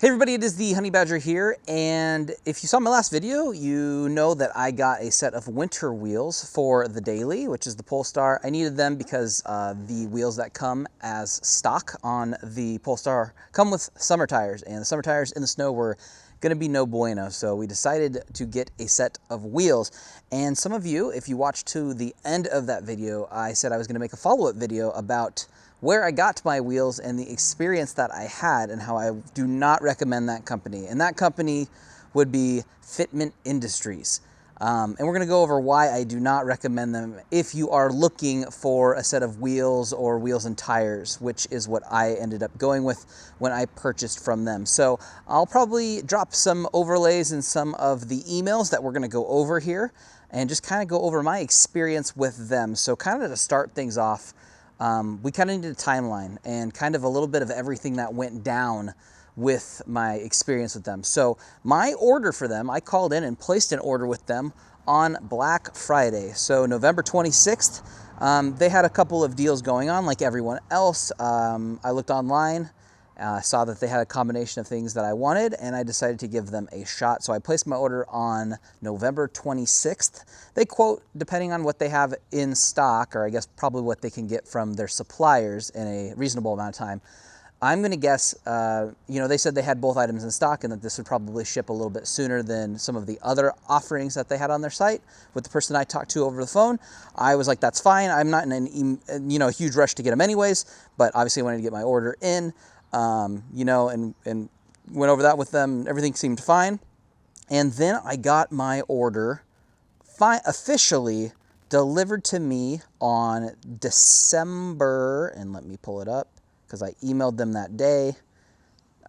Hey everybody, it is the Honey Badger here, and if you saw my last video, you know that I got a set of winter wheels for the daily, which is the Polestar. I needed them because the wheels that come as stock on the Polestar come with summer tires, and the summer tires in the snow were gonna be no bueno, so we decided to get a set of wheels. And some of you, if you watched to the end of that video, I said I was gonna make a follow-up video about where I got my wheels and the experience that I had and how I do not recommend that company. And that company would be Fitment Industries. And we're gonna go over why I do not recommend them if you are looking for a set of wheels or wheels and tires, which is what I ended up going with when I purchased from them. So I'll probably drop some overlays in some of the emails that we're gonna go over here and just kind of go over my experience with them. So kind of to start things off, we kind of needed a timeline and kind of a little bit of everything that went down with my experience with them. So my order for them, I called in and placed an order with them on Black Friday. So November 26th, they had a couple of deals going on like everyone else. I looked online, saw that they had a combination of things that I wanted, and I decided to give them a shot. So I placed my order on November 26th. They quote, depending on what they have in stock, or I guess probably what they can get from their suppliers in a reasonable amount of time, I'm gonna guess, they said they had both items in stock and that this would probably ship a little bit sooner than some of the other offerings that they had on their site. With the person I talked to over the phone, I was like, that's fine. I'm not in a huge rush to get them anyways, but obviously I wanted to get my order in. And went over that with them. Everything seemed fine. And then I got my order officially delivered to me on December, and let me pull it up because I emailed them that day.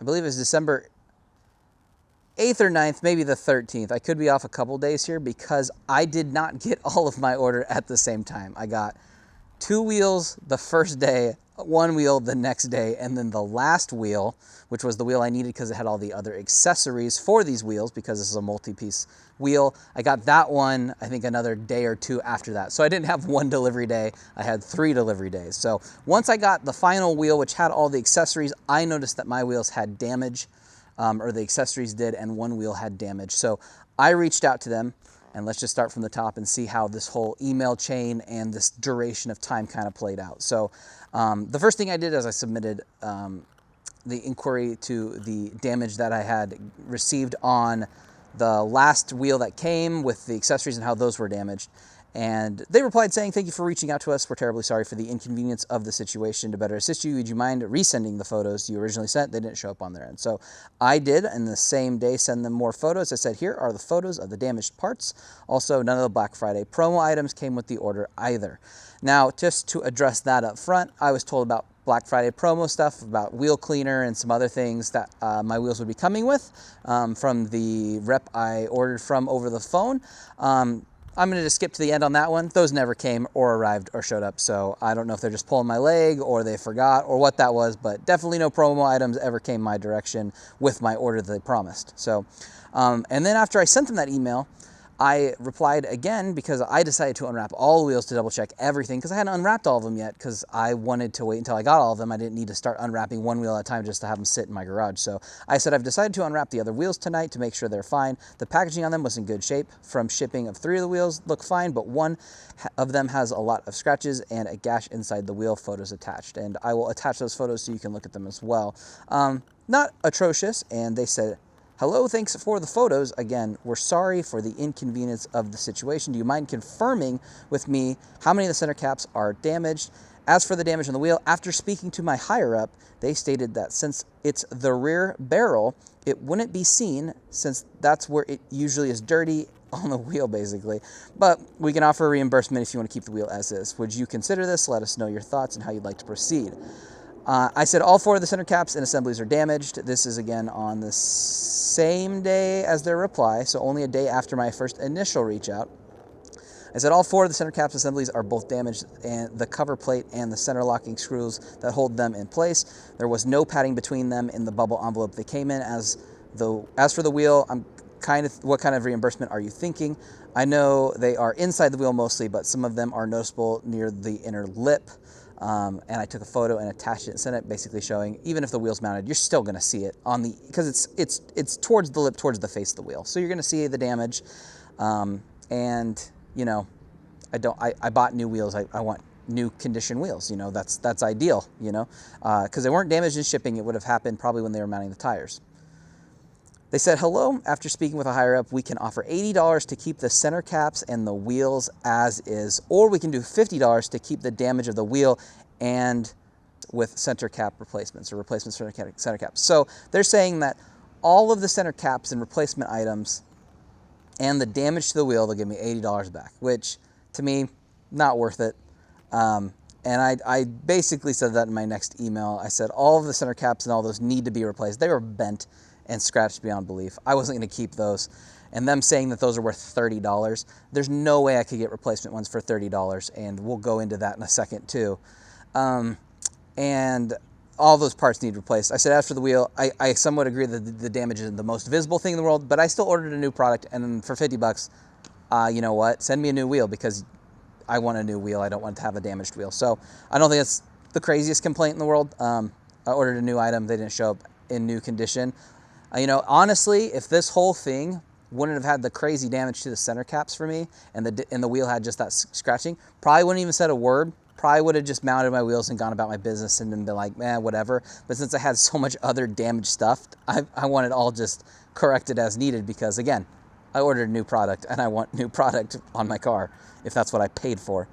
I believe it was December 8th or 9th, maybe the 13th. I could be off a couple days here because I did not get all of my order at the same time. I got 2 wheels the first day, 1 wheel the next day, and then the last wheel, which was the wheel I needed because it had all the other accessories for these wheels because this is a multi-piece wheel. I got that one, I think, another day or 2 after that. So I didn't have 1 delivery day, I had 3 delivery days. So once I got the final wheel, which had all the accessories, I noticed that my wheels had damage, or the accessories did, and 1 wheel had damage. So I reached out to them. And let's just start from the top and see how this whole email chain and this duration of time kind of played out. So the first thing I did is I submitted the inquiry to the damage that I had received on the last wheel that came with the accessories and how those were damaged. And they replied saying, "Thank you for reaching out to us. We're terribly sorry for the inconvenience of the situation. To better assist you, would you mind resending the photos you originally sent? They didn't show up on their end." So I did, and the same day, send them more photos. I said, here are the photos of the damaged parts. Also, none of the Black Friday promo items came with the order either. Now, just to address that up front, I was told about Black Friday promo stuff, about wheel cleaner and some other things that my wheels would be coming with from the rep I ordered from over the phone. I'm going to just skip to the end on that one. Those never came or arrived or showed up, so I don't know if they're just pulling my leg or they forgot or what that was, but definitely no promo items ever came my direction with my order that they promised. So, and then after I sent them that email, I replied again because I decided to unwrap all the wheels to double check everything because I hadn't unwrapped all of them yet because I wanted to wait until I got all of them. I didn't need to start unwrapping 1 wheel at a time just to have them sit in my garage. So I said, I've decided to unwrap the other wheels tonight to make sure they're fine. The packaging on them was in good shape. From shipping of 3 of the wheels look fine, but 1 of them has a lot of scratches and a gash inside the wheel, photos attached. And I will attach those photos so you can look at them as well. Not atrocious. And they said, "Hello, thanks for the photos. Again, we're sorry for the inconvenience of the situation. Do you mind confirming with me how many of the center caps are damaged? As for the damage on the wheel, after speaking to my higher up, they stated that since it's the rear barrel, it wouldn't be seen since that's where it usually is dirty on the wheel, basically. But we can offer a reimbursement if you want to keep the wheel as is. Would you consider this? Let us know your thoughts and how you'd like to proceed." I said all 4 of the center caps and assemblies are damaged. This is again on the same day as their reply, so only a day after my first initial reach out. I said all 4 of the center caps assemblies are both damaged, and the cover plate and the center locking screws that hold them in place. There was no padding between them in the bubble envelope they came in. As for the wheel, what kind of reimbursement are you thinking? I know they are inside the wheel mostly, but some of them are noticeable near the inner lip. and I took a photo and attached it and sent it, basically showing even if the wheel's mounted, you're still going to see it on the, because it's towards the lip, towards the face of the wheel, so you're going to see the damage. And you know, I bought new wheels. I want new condition wheels. You know, that's ideal. You know, because they weren't damaged in shipping. It would have happened probably when they were mounting the tires. They said, hello, after speaking with a higher up, we can offer $80 to keep the center caps and the wheels as is, or we can do $50 to keep the damage of the wheel and with center cap replacements or replacement center caps. So they're saying that all of the center caps and replacement items and the damage to the wheel, they'll give me $80 back, which to me, not worth it. And I basically said that in my next email. I said all of the center caps and all those need to be replaced. They were bent and scratched beyond belief. I wasn't going to keep those. And them saying that those are worth $30, there's no way I could get replacement ones for $30, and we'll go into that in a second too. And all those parts need replaced. I said, as for the wheel, I somewhat agree that the damage isn't the most visible thing in the world, but I still ordered a new product, and for $50, you know what? Send me a new wheel, because I want a new wheel. I don't want to have a damaged wheel. So I don't think it's the craziest complaint in the world. I ordered a new item. They didn't show up in new condition. You know, honestly, if this whole thing wouldn't have had the crazy damage to the center caps for me, and the wheel had just that scratching, probably wouldn't even said a word. Probably would have just mounted my wheels and gone about my business and then been like, man, whatever. But since I had so much other damaged stuff, I want it all just corrected as needed, because again, I ordered a new product and I want new product on my car if that's what I paid for.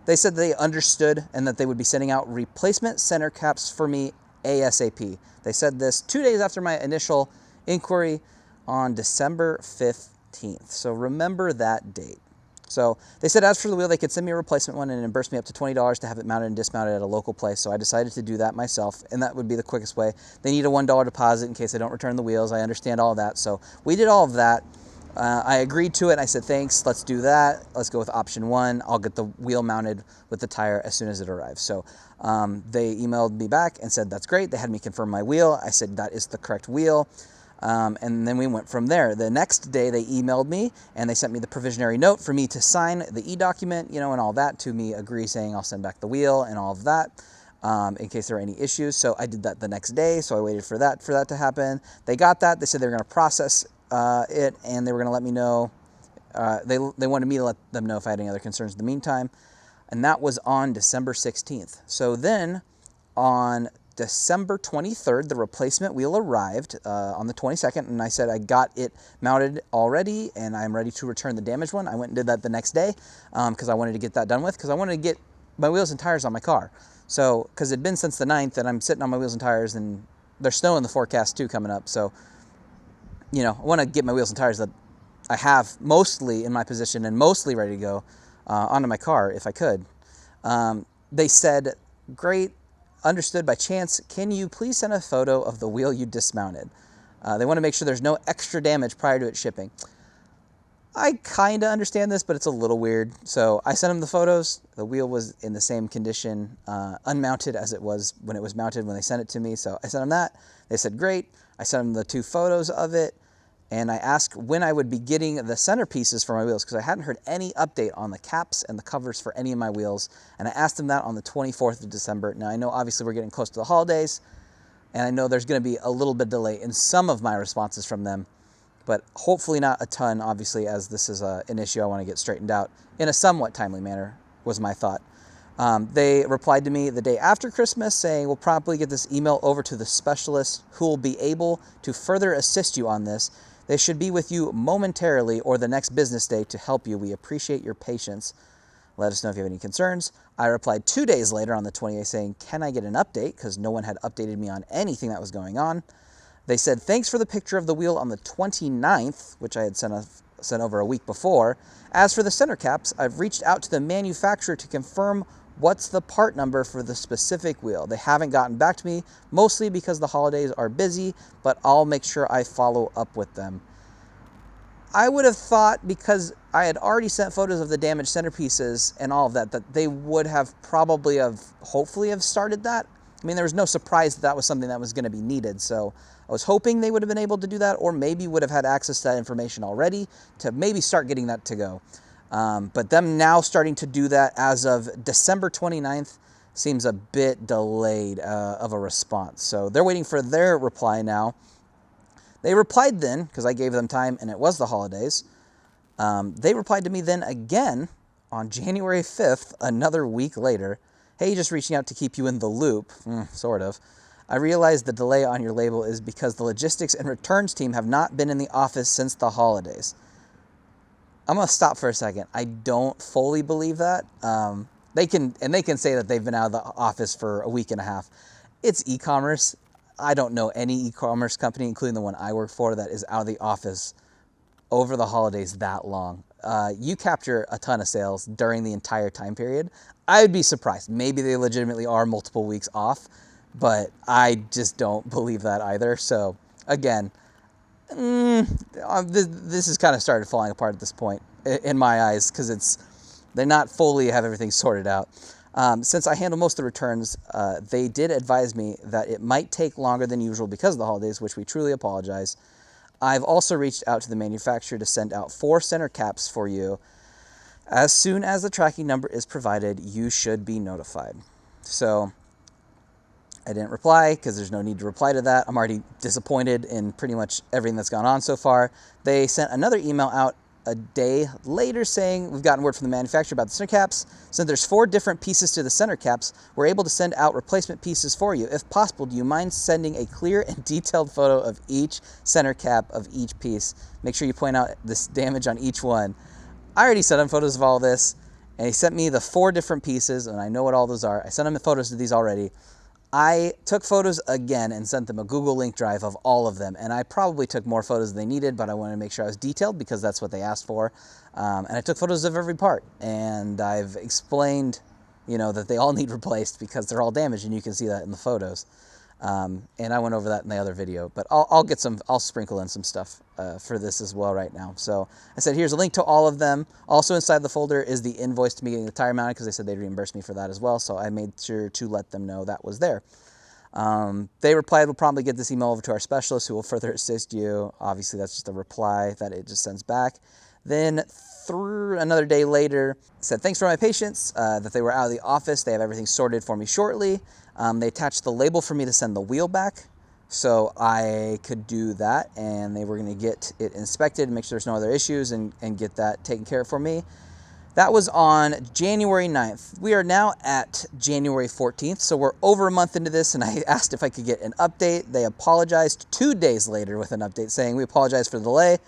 They said they understood and that they would be sending out replacement center caps for me ASAP. They said this 2 days after my initial inquiry on December 15th. So remember that date. So they said, as for the wheel, they could send me a replacement one and reimburse me up to $20 to have it mounted and dismounted at a local place. So I decided to do that myself, and that would be the quickest way. They need a $1 deposit in case I don't return the wheels. I understand all of that. So we did all of that. I agreed to it. I said, thanks, let's do that. Let's go with option one. I'll get the wheel mounted with the tire as soon as it arrives. So they emailed me back and said, that's great. They had me confirm my wheel. I said, that is the correct wheel. And then we went from there. The next day they emailed me and they sent me the provisionary note for me to sign the e-document, you know, and all that, to me agree saying I'll send back the wheel and all of that, in case there were any issues. So I did that the next day. So I waited for that to happen. They got that. They said they were going to process it, and they were going to let me know. They wanted me to let them know if I had any other concerns in the meantime. And that was on December 16th. So then on December 23rd, the replacement wheel arrived on the 22nd, and I said I got it mounted already, and I'm ready to return the damaged one. I went and did that the next day because I wanted to get that done with, because I wanted to get my wheels and tires on my car. So, because it'd been since the 9th, and I'm sitting on my wheels and tires, and there's snow in the forecast too coming up. So, you know, I want to get my wheels and tires that I have mostly in my position and mostly ready to go onto my car if I could. They said, great. Understood. By chance, can you please send a photo of the wheel you dismounted? They want to make sure there's no extra damage prior to it shipping. I kind of understand this, but it's a little weird. So I sent them the photos. The wheel was in the same condition, unmounted as it was when it was mounted when they sent it to me. So I sent them that. They said, great. I sent them the 2 photos of it. And I asked when I would be getting the centerpieces for my wheels, because I hadn't heard any update on the caps and the covers for any of my wheels. And I asked them that on the 24th of December. Now, I know obviously we're getting close to the holidays, and I know there's going to be a little bit of delay in some of my responses from them, but hopefully not a ton, obviously, as this is an issue I want to get straightened out in a somewhat timely manner, was my thought. They replied to me the day after Christmas saying, we'll promptly get this email over to the specialist who will be able to further assist you on this. They should be with you momentarily or the next business day to help you. We appreciate your patience. Let us know if you have any concerns. I replied 2 days later on the 28th saying, can I get an update? Because no one had updated me on anything that was going on. They said, thanks for the picture of the wheel on the 29th, which I had sent over a week before. As for the center caps, I've reached out to the manufacturer to confirm what's the part number for the specific wheel. They haven't gotten back to me, mostly because the holidays are busy, but I'll make sure I follow up with them. I would have thought, because I had already sent photos of the damaged centerpieces and all of that, that they would have hopefully have started that. I mean, there was no surprise that was something that was going to be needed. So I was hoping they would have been able to do that, or maybe would have had access to that information already to maybe start getting that to go. But them now starting to do that as of December 29th seems a bit delayed of a response. So they're waiting for their reply now. They replied then, because I gave them time and it was the holidays. They replied to me then again on January 5th, another week later. Hey, just reaching out to keep you in the loop, sort of. I realize the delay on your label is because the logistics and returns team have not been in the office since the holidays. I'm going to stop for a second. I don't fully believe that. They can say that they've been out of the office for a week and a half. It's e-commerce. I don't know any e-commerce company, including the one I work for, that is out of the office over the holidays that long. You capture a ton of sales during the entire time period. I would be surprised. Maybe they legitimately are multiple weeks off, but I just don't believe that either. So again, this has kind of started falling apart at this point in my eyes, because they're not fully have everything sorted out. Since I handle most of the returns, they did advise me that it might take longer than usual because of the holidays, which we truly apologize. I've also reached out to the manufacturer to send out 4 center caps for you. As soon as the tracking number is provided, you should be notified. So I didn't reply because there's no need to reply to that. I'm already disappointed in pretty much everything that's gone on so far. They sent another email out a day later saying, we've gotten word from the manufacturer about the center caps. Since there's 4 different pieces to the center caps, we're able to send out replacement pieces for you. If possible, do you mind sending a clear and detailed photo of each center cap of each piece? Make sure you point out this damage on each one. I already sent him photos of all this, and he sent me the 4 different pieces, and I know what all those are. I sent him the photos of these already. I took photos again and sent them a Google link drive of all of them, and I probably took more photos than they needed, but I wanted to make sure I was detailed because that's what they asked for. And I took photos of every part, and I've explained, that they all need replaced because they're all damaged, and you can see that in the photos. And I went over that in the other video, but I'll sprinkle in some stuff for this as well right now. So I said, here's a link to all of them. Also inside the folder is the invoice to me getting the tire mounted, because they said they'd reimburse me for that as well. So I made sure to let them know that was there. They replied, we'll probably get this email over to our specialist who will further assist you. Obviously that's just a reply that it just sends back. Then through another day later, said, thanks for my patience, that they were out of the office. They have everything sorted for me shortly. They attached the label for me to send the wheel back, so I could do that, and they were going to get it inspected and make sure there's no other issues and get that taken care of for me. That was on January 9th. We are now at January 14th, so we're over a month into this, and I asked if I could get an update. They apologized 2 days later with an update saying, we apologize for the delay.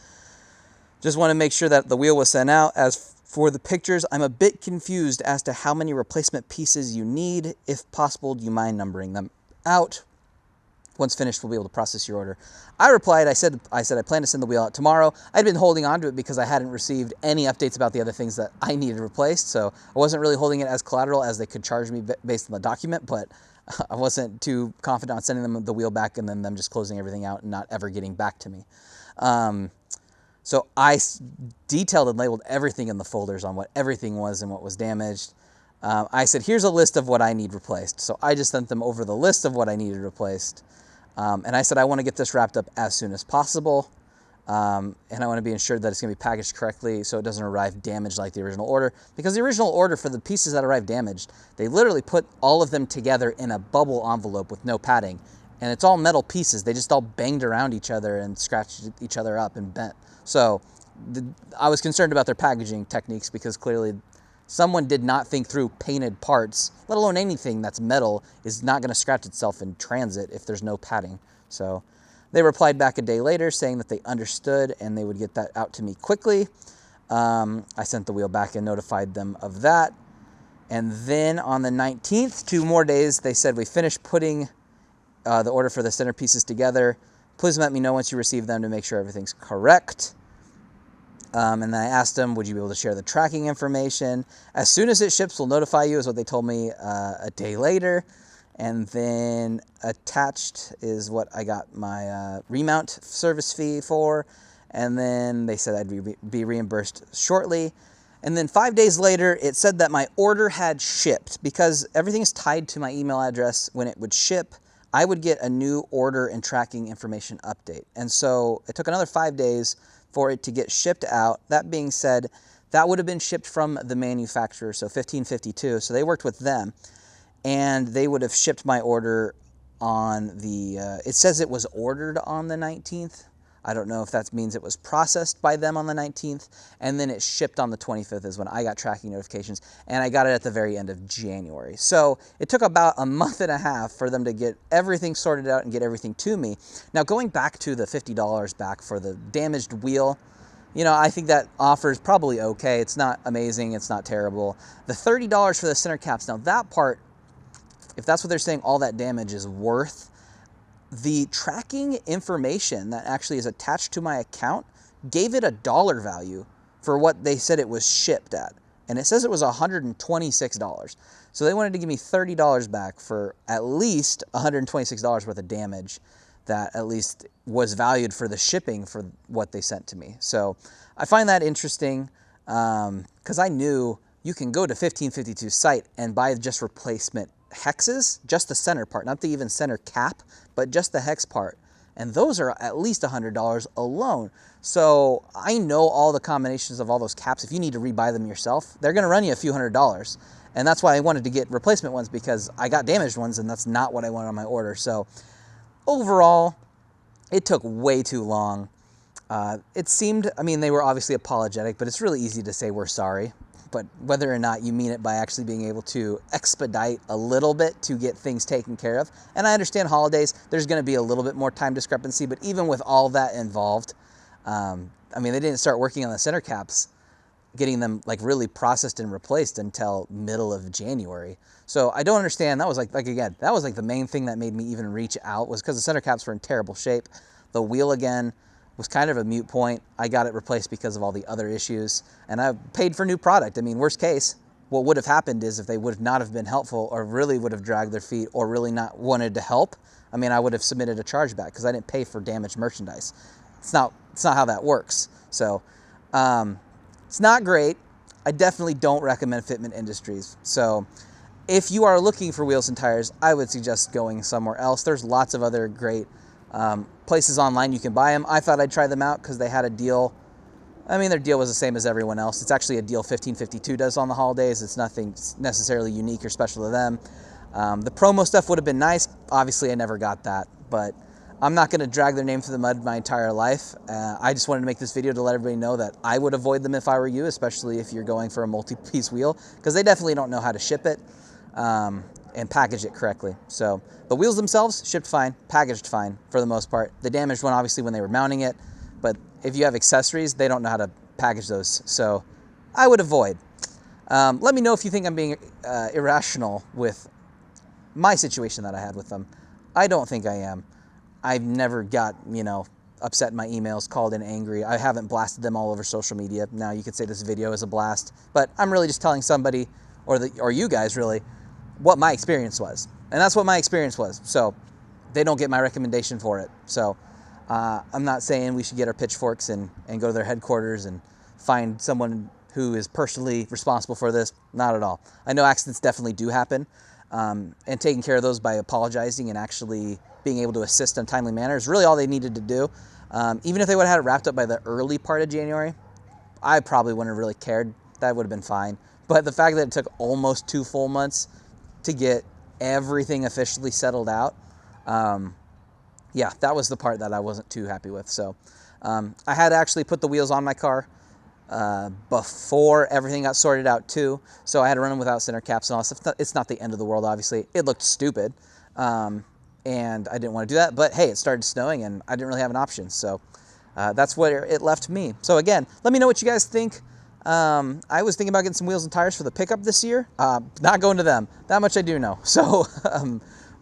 Just want to make sure that the wheel was sent out. As for the pictures, I'm a bit confused as to how many replacement pieces you need. If possible, do you mind numbering them out? Once finished, we'll be able to process your order. I replied, I said I plan to send the wheel out tomorrow. I'd been holding on to it because I hadn't received any updates about the other things that I needed replaced, so I wasn't really holding it as collateral, as they could charge me based on the document, but I wasn't too confident on sending them the wheel back and then them just closing everything out and not ever getting back to me. So I detailed and labeled everything in the folders on what everything was and what was damaged. I said, here's a list of what I need replaced. So I just sent them over the list of what I needed replaced. And I said, I want to get this wrapped up as soon as possible. And I want to be ensured that it's going to be packaged correctly so it doesn't arrive damaged like the original order. Because the original order for the pieces that arrived damaged, they literally put all of them together in a bubble envelope with no padding. And it's all metal pieces. They just all banged around each other and scratched each other up and bent. So I was concerned about their packaging techniques because clearly someone did not think through painted parts, let alone anything that's metal, is not going to scratch itself in transit if there's no padding. So they replied back a day later saying that they understood and they would get that out to me quickly. I sent the wheel back and notified them of that. And then on the 19th, 2 more days, they said, we finished putting the order for the centerpieces together. Please let me know once you receive them to make sure everything's correct. And then I asked them, would you be able to share the tracking information? As soon as it ships, we'll notify you, is what they told me a day later. And then attached is what I got my remount service fee for. And then they said I'd be reimbursed shortly. And then 5 days later, it said that my order had shipped. Because everything is tied to my email address, when it would ship, I would get a new order and tracking information update. And so it took another 5 days for it to get shipped out. That being said, that would have been shipped from the manufacturer, so 1552. So they worked with them. and they would have shipped my order on the, it says it was ordered on the 19th. I don't know if that means it was processed by them on the 19th, and then it shipped on the 25th is when I got tracking notifications, and I got it at the very end of January. So it took about a month and a half for them to get everything sorted out and get everything to me. Now, going back to the $50 back for the damaged wheel, you know, I think that offer is probably okay. It's not amazing. It's not terrible. The $30 for the center caps, now that part, if that's what they're saying, all that damage is worth, the tracking information that actually is attached to my account gave it a dollar value for what they said it was shipped at. And it says it was $126. So they wanted to give me $30 back for at least $126 worth of damage that at least was valued for the shipping for what they sent to me. So I find that interesting because I knew you can go to 1552 site and buy just replacement hexes, just the center part, not the even center cap, but just the hex part. And those are at least $100 alone. So I know all the combinations of all those caps. If you need to rebuy them yourself, they're going to run you a few $100s. And that's why I wanted to get replacement ones, because I got damaged ones and that's not what I wanted on my order. So overall, it took way too long. It seemed, I mean, they were obviously apologetic, but it's really easy to say we're sorry. But whether or not you mean it by actually being able to expedite a little bit to get things taken care of. And I understand holidays, there's going to be a little bit more time discrepancy, but even with all that involved, I mean, they didn't start working on the center caps, getting them like really processed and replaced until middle of January. So I don't understand. That was like again, that was like the main thing that made me even reach out, was because the center caps were in terrible shape. The wheel again was kind of a moot point. I got it replaced because of all the other issues, and I paid for new product. I mean, worst case, what would have happened is if they would not have been helpful or really would have dragged their feet or really not wanted to help, I mean, I would have submitted a chargeback because I didn't pay for damaged merchandise. It's not how that works. So it's not great. I definitely don't recommend Fitment Industries. So if you are looking for wheels and tires, I would suggest going somewhere else. There's lots of other great places online you can buy them. I thought I'd try them out because they had a deal. I mean, their deal was the same as everyone else. It's actually a deal 1552 does on the holidays. It's nothing necessarily unique or special to them. The promo stuff would have been nice. Obviously, I never got that, but I'm not going to drag their name through the mud my entire life. I just wanted to make this video to let everybody know that I would avoid them if I were you, especially if you're going for a multi-piece wheel, because they definitely don't know how to ship it and package it correctly. So the wheels themselves shipped fine, packaged fine for the most part. The damaged one, obviously, when they were mounting it, but if you have accessories, they don't know how to package those. So I would avoid. Let me know if you think I'm being irrational with my situation that I had with them. I don't think I am. I've never got, you know, upset in my emails, called in angry. I haven't blasted them all over social media. Now you could say this video is a blast, but I'm really just telling somebody, or you guys really, what my experience was. And that's what my experience was. So they don't get my recommendation for it. So I'm not saying we should get our pitchforks and go to their headquarters and find someone who is personally responsible for this. Not at all. I know accidents definitely do happen. And taking care of those by apologizing and actually being able to assist in a timely manner is really all they needed to do. Even if they would have had it wrapped up by the early part of January, I probably wouldn't have really cared. That would have been fine. But the fact that it took almost 2 full months to get everything officially settled out, yeah, that was the part that I wasn't too happy with. So I had actually put the wheels on my car before everything got sorted out too. So I had to run them without center caps and all that stuff. It's not the end of the world, obviously. It looked stupid. And I didn't want to do that. But hey, it started snowing and I didn't really have an option. So that's where it left me. So again, let me know what you guys think. I was thinking about getting some wheels and tires for the pickup this year. Not going to them. That much I do know. So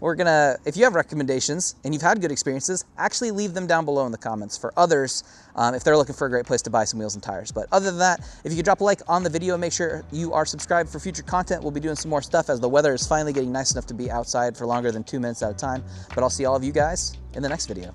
we're gonna, if you have recommendations and you've had good experiences, actually leave them down below in the comments for others if they're looking for a great place to buy some wheels and tires. But other than that, if you could drop a like on the video and make sure you are subscribed for future content, we'll be doing some more stuff as the weather is finally getting nice enough to be outside for longer than 2 minutes at a time. But I'll see all of you guys in the next video.